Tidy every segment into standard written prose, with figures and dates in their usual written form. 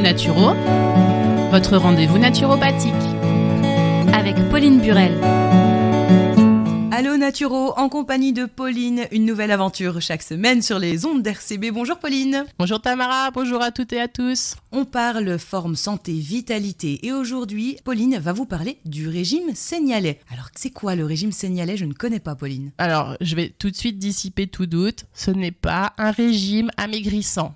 Naturo, votre rendez-vous naturopathique. Avec Pauline Burel. Allô Naturo, en compagnie de Pauline, une nouvelle aventure chaque semaine sur les ondes d'RCB. Bonjour Pauline. Bonjour Tamara, bonjour à toutes et à tous. On parle forme, santé, vitalité et aujourd'hui, Pauline va vous parler du régime sénialais. Alors c'est quoi le régime sénialais? Je ne connais pas Pauline. Alors, je vais tout de suite dissiper tout doute, ce n'est pas un régime amaigrissant.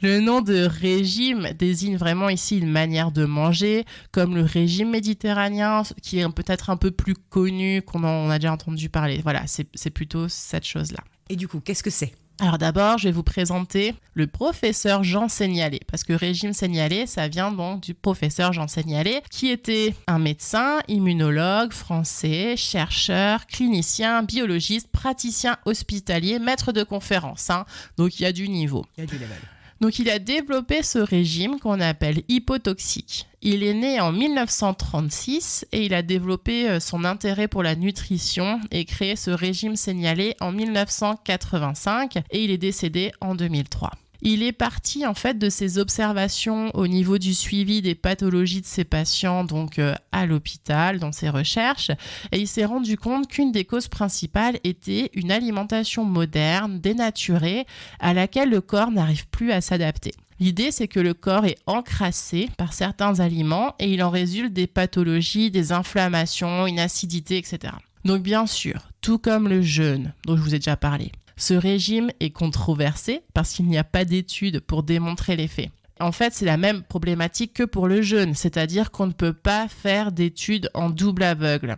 Le nom de régime désigne vraiment ici une manière de manger, comme le régime méditerranéen, qui est peut-être un peu plus connu, qu'on en a déjà entendu parler. Voilà, c'est plutôt cette chose-là. Et du coup, qu'est-ce que c'est? Alors d'abord, je vais vous présenter le professeur Jean Sénialé, parce que régime sénialé, ça vient donc du professeur Jean Sénialé, qui était un médecin, immunologue, français, chercheur, clinicien, biologiste, praticien hospitalier, maître de conférence. Donc il y a du niveau. Il y a du level. Donc il a développé ce régime qu'on appelle hypotoxique. Il est né en 1936 et il a développé son intérêt pour la nutrition et créé ce régime sénialé en 1985 et il est décédé en 2003. Il est parti en fait de ses observations au niveau du suivi des pathologies de ses patients, donc à l'hôpital, dans ses recherches, et il s'est rendu compte qu'une des causes principales était une alimentation moderne, dénaturée, à laquelle le corps n'arrive plus à s'adapter. L'idée, c'est que le corps est encrassé par certains aliments et il en résulte des pathologies, des inflammations, une acidité, etc. Donc bien sûr, tout comme le jeûne, dont je vous ai déjà parlé, ce régime est controversé parce qu'il n'y a pas d'études pour démontrer l'effet. En fait, c'est la même problématique que pour le jeûne, c'est-à-dire qu'on ne peut pas faire d'études en double aveugle.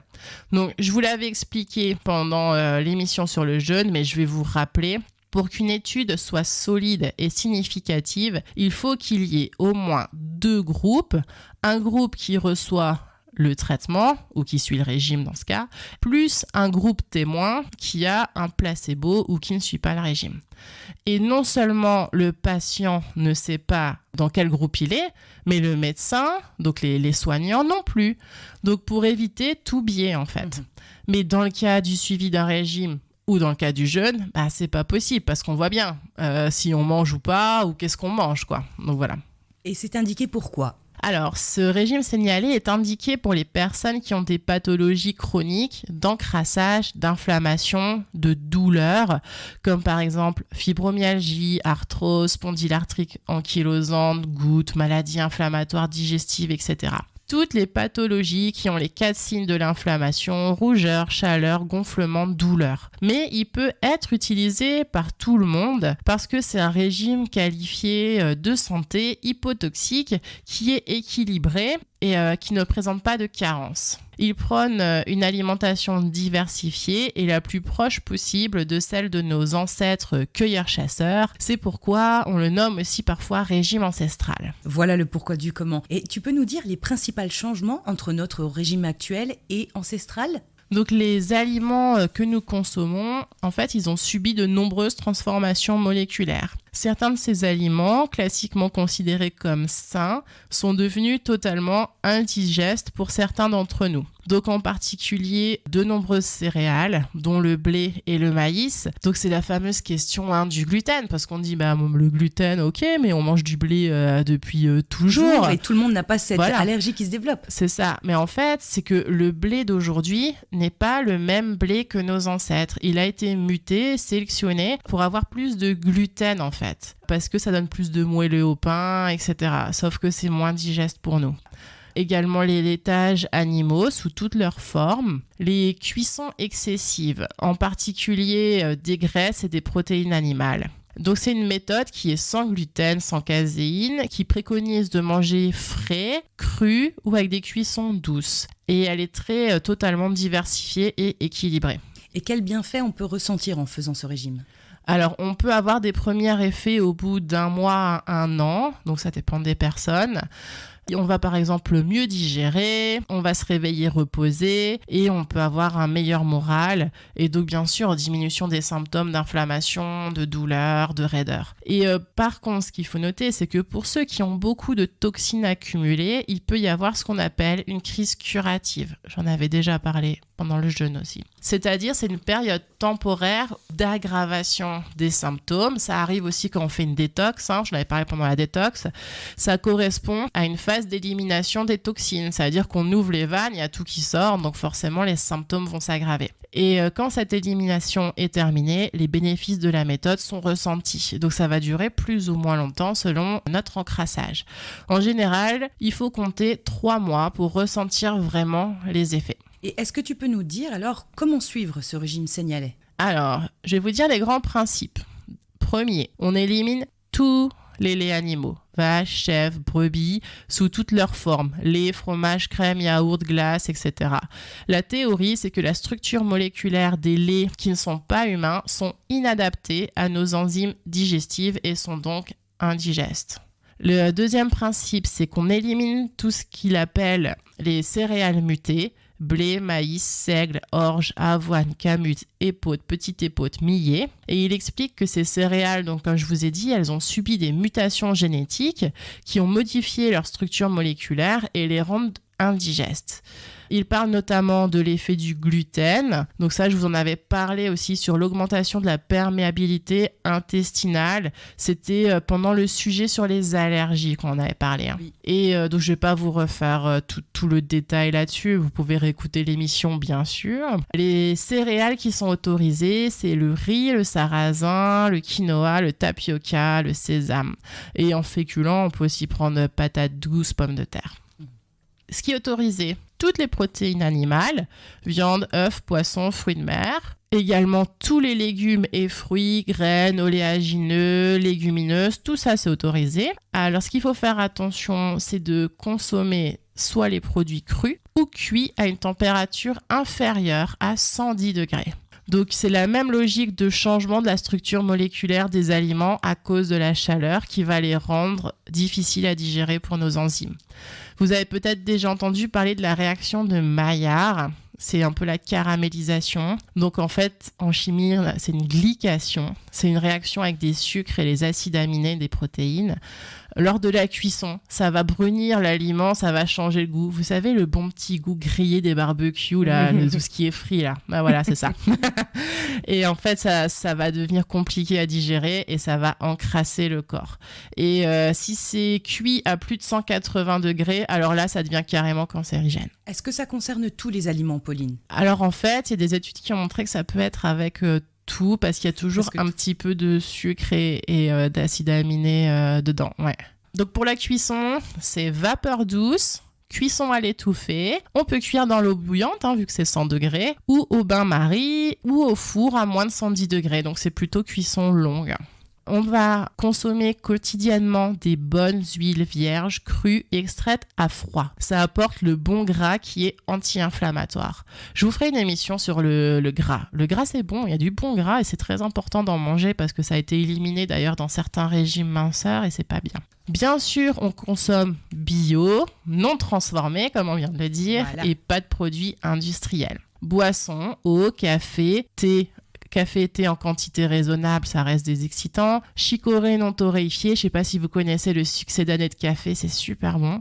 Donc, je vous l'avais expliqué pendant l'émission sur le jeûne, mais je vais vous rappeler. Pour qu'une étude soit solide et significative, il faut qu'il y ait au moins 2 groupes. Un groupe qui reçoit le traitement, ou qui suit le régime dans ce cas, plus un groupe témoin qui a un placebo ou qui ne suit pas le régime. Et non seulement le patient ne sait pas dans quel groupe il est, mais le médecin, donc les soignants non plus. Donc pour éviter tout biais en fait. Mais dans le cas du suivi d'un régime, ou dans le cas du jeûne, c'est pas possible parce qu'on voit bien si on mange ou pas, ou qu'est-ce qu'on mange, quoi. Donc voilà. Et c'est indiqué pourquoi? Alors, ce régime sénialé est indiqué pour les personnes qui ont des pathologies chroniques d'encrassage, d'inflammation, de douleur, comme par exemple fibromyalgie, arthrose, spondylarthrite ankylosante, gouttes, maladies inflammatoires digestives, etc. Toutes les pathologies qui ont les 4 signes de l'inflammation, rougeur, chaleur, gonflement, douleur. Mais il peut être utilisé par tout le monde parce que c'est un régime qualifié de santé hypotoxique qui est équilibré et qui ne présente pas de carence. Il prône une alimentation diversifiée et la plus proche possible de celle de nos ancêtres cueilleurs-chasseurs. C'est pourquoi on le nomme aussi parfois régime ancestral. Voilà le pourquoi du comment. Et tu peux nous dire les principaux changements entre notre régime actuel et ancestral ? Donc les aliments que nous consommons, en fait, ils ont subi de nombreuses transformations moléculaires. Certains de ces aliments, classiquement considérés comme sains, sont devenus totalement indigestes pour certains d'entre nous. Donc en particulier de nombreuses céréales, dont le blé et le maïs. Donc c'est la fameuse question du gluten, parce qu'on dit le gluten, ok, mais on mange du blé depuis toujours. Et tout le monde n'a pas cette allergie qui se développe. C'est ça, mais en fait, c'est que le blé d'aujourd'hui n'est pas le même blé que nos ancêtres. Il a été muté, sélectionné pour avoir plus de gluten en fait, parce que ça donne plus de moelleux au pain, etc. Sauf que c'est moins digeste pour nous. Également les laitages animaux sous toutes leurs formes, les cuissons excessives, en particulier des graisses et des protéines animales. Donc c'est une méthode qui est sans gluten, sans caséine, qui préconise de manger frais, cru ou avec des cuissons douces. Et elle est totalement diversifiée et équilibrée. Et quels bienfaits on peut ressentir en faisant ce régime ? Alors, on peut avoir des premiers effets au bout d'1 mois à 1 an, donc ça dépend des personnes. On va par exemple mieux digérer, on va se réveiller reposé et on peut avoir un meilleur moral et donc bien sûr diminution des symptômes d'inflammation, de douleur, de raideur. Et par contre, ce qu'il faut noter, c'est que pour ceux qui ont beaucoup de toxines accumulées, il peut y avoir ce qu'on appelle une crise curative. J'en avais déjà parlé pendant le jeûne aussi. C'est-à-dire, c'est une période temporaire d'aggravation des symptômes. Ça arrive aussi quand on fait une détox, je l'avais parlé pendant la détox. Ça correspond à une phase d'élimination des toxines. C'est-à-dire qu'on ouvre les vannes, il y a tout qui sort, donc forcément les symptômes vont s'aggraver. Et quand cette élimination est terminée, les bénéfices de la méthode sont ressentis. Donc ça va durer plus ou moins longtemps selon notre encrassage. En général, il faut compter 3 mois pour ressentir vraiment les effets. Et est-ce que tu peux nous dire alors comment suivre ce régime sénialais ? Alors, je vais vous dire les grands principes. Premier, on élimine tous les laits animaux, vaches, chèvres, brebis, sous toutes leurs formes, lait, fromage, crème, yaourt, glace, etc. La théorie, c'est que la structure moléculaire des laits qui ne sont pas humains sont inadaptées à nos enzymes digestives et sont donc indigestes. Le deuxième principe, c'est qu'on élimine tout ce qu'il appelle les céréales mutées, blé, maïs, seigle, orge, avoine, camute, épaute, petite épaute, millet. Et il explique que ces céréales, donc comme je vous ai dit, elles ont subi des mutations génétiques qui ont modifié leur structure moléculaire et les rendent indigestes. Il parle notamment de l'effet du gluten. Donc ça, je vous en avais parlé aussi sur l'augmentation de la perméabilité intestinale. C'était pendant le sujet sur les allergies qu'on en avait parlé. Oui. Et donc, je ne vais pas vous refaire tout le détail là-dessus. Vous pouvez réécouter l'émission, bien sûr. Les céréales qui sont autorisées, c'est le riz, le sarrasin, le quinoa, le tapioca, le sésame. Et en féculent, on peut aussi prendre patates douces, pommes de terre. Ce qui est autorisé, toutes les protéines animales, viande, œufs, poissons, fruits de mer. Également tous les légumes et fruits, graines, oléagineux, légumineuses, tout ça c'est autorisé. Alors ce qu'il faut faire attention, c'est de consommer soit les produits crus ou cuits à une température inférieure à 110 degrés. Donc c'est la même logique de changement de la structure moléculaire des aliments à cause de la chaleur qui va les rendre difficiles à digérer pour nos enzymes. Vous avez peut-être déjà entendu parler de la réaction de Maillard. C'est un peu la caramélisation. Donc en fait, en chimie, c'est une glycation. C'est une réaction avec des sucres et les acides aminés des protéines. Lors de la cuisson, ça va brunir l'aliment, ça va changer le goût. Vous savez, le bon petit goût grillé des barbecues, là, de tout ce qui est frit, là. Ben voilà, c'est ça. Et en fait, ça va devenir compliqué à digérer et ça va encrasser le corps. Et si c'est cuit à plus de 180 degrés, alors là, ça devient carrément cancérigène. Est-ce que ça concerne tous les aliments, Pauline ? Alors en fait, il y a des études qui ont montré que ça peut être avec tout, parce qu'il y a toujours un petit peu de sucre et d'acides aminés dedans. Ouais. Donc pour la cuisson, c'est vapeur douce, cuisson à l'étouffée. On peut cuire dans l'eau bouillante, vu que c'est 100 degrés, ou au bain-marie, ou au four à moins de 110 degrés. Donc c'est plutôt cuisson longue. On va consommer quotidiennement des bonnes huiles vierges, crues et extraites à froid. Ça apporte le bon gras qui est anti-inflammatoire. Je vous ferai une émission sur le gras. Le gras, c'est bon, il y a du bon gras et c'est très important d'en manger parce que ça a été éliminé d'ailleurs dans certains régimes minceurs et c'est pas bien. Bien sûr, on consomme bio, non transformé, comme on vient de le dire, voilà. Et pas de produits industriels. Boissons, eau, café, thé et thé en quantité raisonnable, ça reste des excitants. Chicorée non torréfiée, je ne sais pas si vous connaissez le succédané de café, c'est super bon.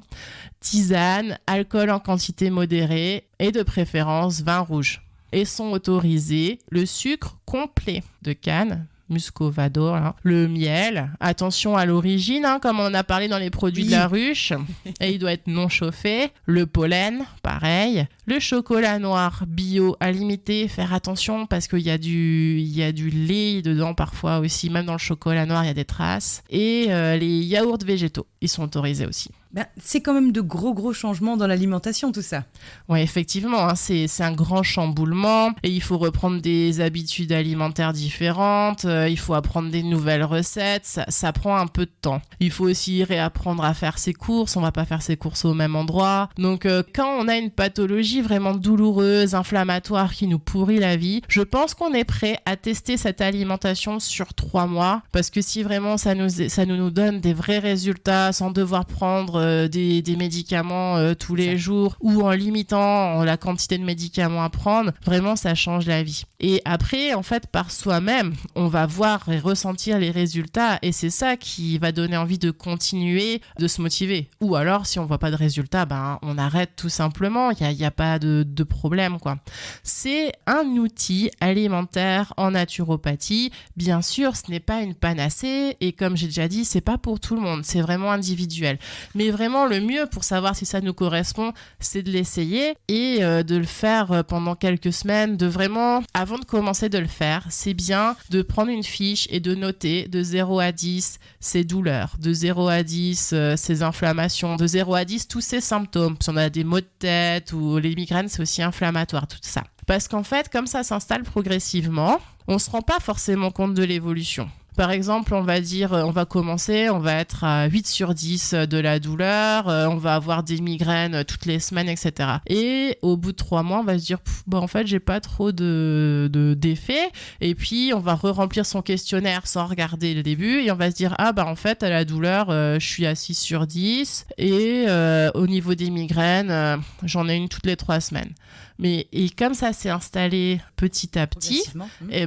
Tisane, alcool en quantité modérée et de préférence vin rouge. Et sont autorisés le sucre complet de canne, muscovado, le miel, attention à l'origine, comme on a parlé dans les produits de la ruche, et il doit être non chauffé, le pollen, pareil, le chocolat noir bio à limiter, faire attention parce qu'il y a du lait dedans parfois aussi, même dans le chocolat noir il y a des traces, et les yaourts végétaux, ils sont autorisés aussi. C'est quand même de gros changements dans l'alimentation, tout ça. Oui, effectivement, c'est un grand chamboulement et il faut reprendre des habitudes alimentaires différentes, il faut apprendre des nouvelles recettes, ça prend un peu de temps. Il faut aussi réapprendre à faire ses courses, on va pas faire ses courses au même endroit. Donc quand on a une pathologie, pathologie vraiment douloureuse, inflammatoire qui nous pourrit la vie, je pense qu'on est prêt à tester cette alimentation sur 3 mois parce que si vraiment ça nous donne des vrais résultats sans devoir prendre des médicaments tous les jours ou en limitant la quantité de médicaments à prendre, vraiment ça change la vie. Et après, en fait, par soi-même, on va voir et ressentir les résultats et c'est ça qui va donner envie de continuer, de se motiver. Ou alors, si on voit pas de résultats, on arrête tout simplement. Il y a pas de problème, quoi. C'est un outil alimentaire en naturopathie. Bien sûr, ce n'est pas une panacée et comme j'ai déjà dit, c'est pas pour tout le monde. C'est vraiment individuel. Mais vraiment, le mieux pour savoir si ça nous correspond, c'est de l'essayer et de le faire pendant quelques semaines, de vraiment, avant de commencer de le faire, c'est bien de prendre une fiche et de noter de 0 à 10 ses douleurs, de 0 à 10 ses inflammations, de 0 à 10 tous ses symptômes. Si on a des maux de tête ou les migraines, c'est aussi inflammatoire, tout ça. Parce qu'en fait, comme ça s'installe progressivement, on ne se rend pas forcément compte de l'évolution. Par exemple, on va dire, on va commencer, on va être à 8 sur 10 de la douleur, on va avoir des migraines toutes les semaines, etc. Et au bout de 3 mois, on va se dire, en fait, j'ai pas trop d'effets. Et puis, on va re-remplir son questionnaire sans regarder le début. Et on va se dire, en fait, à la douleur, je suis à 6 sur 10. Et au niveau des migraines, j'en ai une toutes les 3 semaines. Et comme ça s'est installé petit à petit,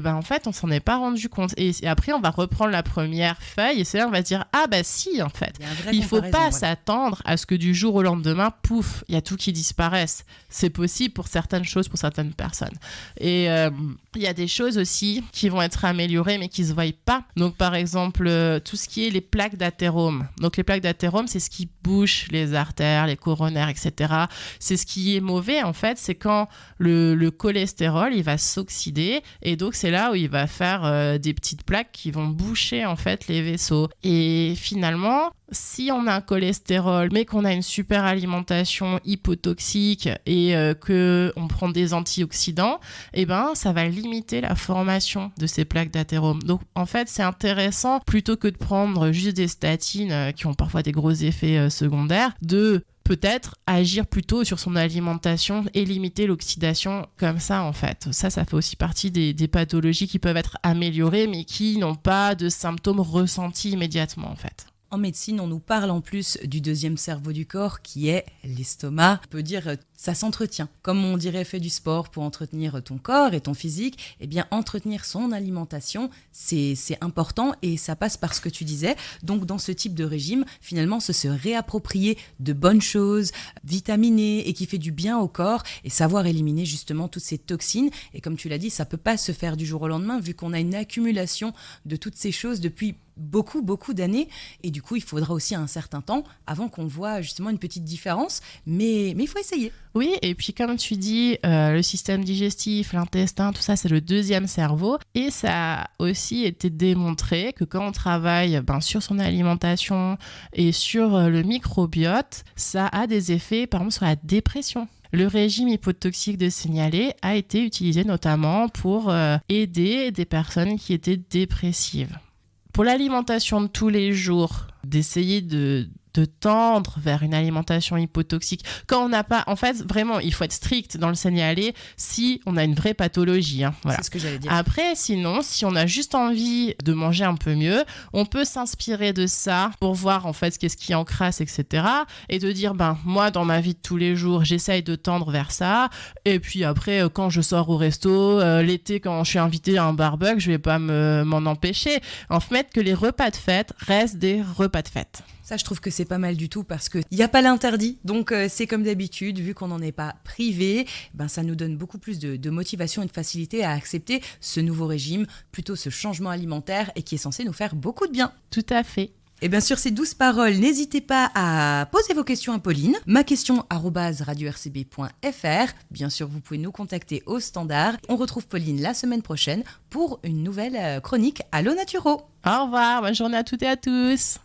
en fait, on s'en est pas rendu compte. Et après, on va reprendre la première feuille et c'est là on va se dire si, en fait. Il faut pas s'attendre à ce que du jour au lendemain, pouf, il y a tout qui disparaisse. C'est possible pour certaines choses, pour certaines personnes. Et il y a des choses aussi qui vont être améliorées mais qui se voient pas. Donc par exemple, tout ce qui est les plaques d'athérome. Donc les plaques d'athérome, c'est ce qui bouche les artères, les coronaires, etc. C'est ce qui est mauvais, en fait, c'est quand le cholestérol, il va s'oxyder et donc c'est là où il va faire des petites plaques qui vont boucher en fait les vaisseaux. Et finalement, si on a un cholestérol mais qu'on a une super alimentation hypotoxique et qu'on prend des antioxydants, ça va limiter la formation de ces plaques d'athérome. Donc en fait, c'est intéressant, plutôt que de prendre juste des statines qui ont parfois des gros effets secondaires, de peut-être agir plutôt sur son alimentation et limiter l'oxydation comme ça, en fait. Ça fait aussi partie des pathologies qui peuvent être améliorées mais qui n'ont pas de symptômes ressentis immédiatement, en fait. En médecine, on nous parle en plus du deuxième cerveau du corps qui est l'estomac. On peut dire ça s'entretient. Comme on dirait fait du sport pour entretenir ton corps et ton physique, entretenir son alimentation, c'est important et ça passe par ce que tu disais. Donc dans ce type de régime, finalement, c'est se réapproprier de bonnes choses, vitaminées et qui fait du bien au corps et savoir éliminer justement toutes ces toxines. Et comme tu l'as dit, ça peut pas se faire du jour au lendemain vu qu'on a une accumulation de toutes ces choses depuis beaucoup d'années et du coup il faudra aussi un certain temps avant qu'on voit justement une petite différence mais il faut essayer. Oui, et puis comme tu dis, le système digestif, l'intestin, tout ça c'est le deuxième cerveau et ça a aussi été démontré que quand on travaille sur son alimentation et sur le microbiote, ça a des effets par exemple sur la dépression. Le régime hypotoxique de Seignalé a été utilisé notamment pour aider des personnes qui étaient dépressives. Pour l'alimentation de tous les jours, d'essayer de tendre vers une alimentation hypotoxique. Quand on n'a pas... En fait, vraiment, il faut être strict dans le Seignalé si on a une vraie pathologie. Voilà. C'est ce que j'allais dire. Après, sinon, si on a juste envie de manger un peu mieux, on peut s'inspirer de ça pour voir en fait qu'est-ce qui encrasse, etc. Et de dire, moi, dans ma vie de tous les jours, j'essaye de tendre vers ça. Et puis après, quand je sors au resto, l'été, quand je suis invitée à un barbecue, je vais pas m'en empêcher. En fait, que les repas de fête restent des repas de fête. Ça, je trouve que c'est pas mal du tout parce qu'il n'y a pas l'interdit. Donc, c'est comme d'habitude, vu qu'on n'en est pas privé, ça nous donne beaucoup plus de motivation et de facilité à accepter ce nouveau régime, plutôt ce changement alimentaire et qui est censé nous faire beaucoup de bien. Tout à fait. Et bien sur ces douces paroles, n'hésitez pas à poser vos questions à Pauline. Ma question @radio-rcb.fr. Bien sûr, vous pouvez nous contacter au standard. On retrouve Pauline la semaine prochaine pour une nouvelle chronique Allo Naturo. Au revoir, bonne journée à toutes et à tous.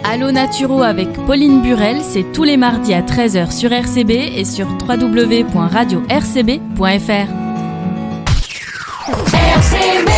Allo Naturo avec Pauline Burel, c'est tous les mardis à 13h sur RCB et sur www.radio-rcb.fr. RCB